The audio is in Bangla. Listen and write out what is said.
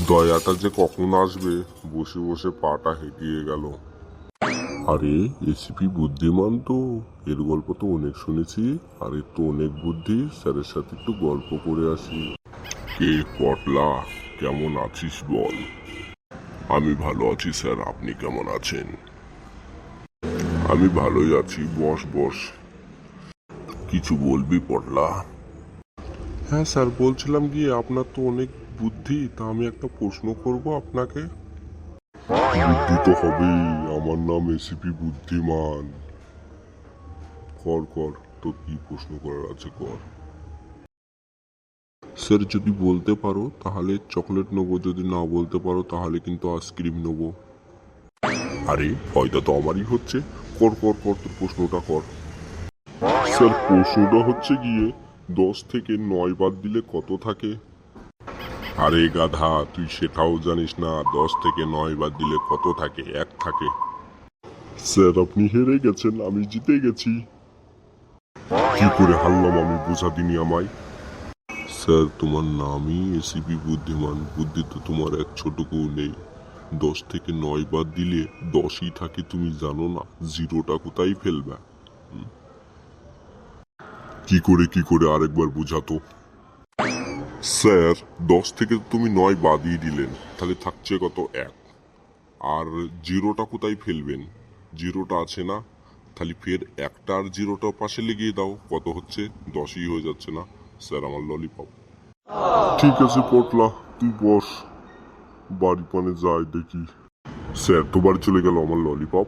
দয়াটা যে কখন আসবে, বসে বসে পাটা হেঁটিয়ে গেল। আরে এসিপি বুদ্ধিমান তো, এর গল্প তো অনেক শুনেছি। আর এর তো অনেক বুদ্ধি, স্যারের সাথে একটু গল্প করে আসি। কে পটলা, কেমন আছিস বল? আমি ভালো আছি স্যার, আপনি কেমন আছেন? আমি ভালোই আছি, বস বস। কিছু বলবি পটলা? হ্যাঁ স্যার, বলছিলাম কি আপনার তো অনেক বুদ্ধি, তা আমি একটা প্রশ্ন করব আপনাকে। বুদ্ধি তো হবেই, আমার নাম এসিপি বুদ্ধিমান। কর কর, তো কি প্রশ্ন করার আছে কর। স্যার যদি বলতে পারো তাহলে চকলেট নেবো, যদি না বলতে পারো তাহলে কিন্তু আইসক্রিম নেবো। আরে ফয়দা তো আমারই হচ্ছে। কর কর কর, তোর প্রশ্নটা কর। স্যার প্রশ্নটা হচ্ছে গিয়ে 10 থেকে 9 বাদ দিলে কত থাকে? আরে গাধা, তুই সেটাও জানিস না 10 থেকে 9 বাদ দিলে কত থাকে? 1 থাকে। স্যার আপনি হেরে গেছেন, আমি জিতে গেছি। কি করে হারলাম আমি, বোঝা দিনি আমায়। স্যার তোমার নামই এসিপি বুদ্ধিমান, বুদ্ধি তো তোমার এক ছোটকুও নেই। 10 থেকে 9 বাদ দিলে 10ই থাকে, তুমি জানো না? জিরোটা কোথায় ফেলবে? কি করে আরেকবার বোঝাতো। স্যার 10 থেকে তুমি 9 বাদই দিলেন, তাহলে থাকছে কত? 1। আর জিরোটা কোথায় ফেলবেন? জিরোটা আছে না? তাহলে ফের একটা আর জিরোটা পাশে লেগিয়ে দাও, কত হচ্ছে? 10ই হয়ে যাচ্ছে না? স্যার আমার ললিপপ। ঠিক আছে পটলা, তুই বস, বাড়ি পানে যাই দেখি। স্যার তো বাড়ি চলে গেল, আমার ললিপপ।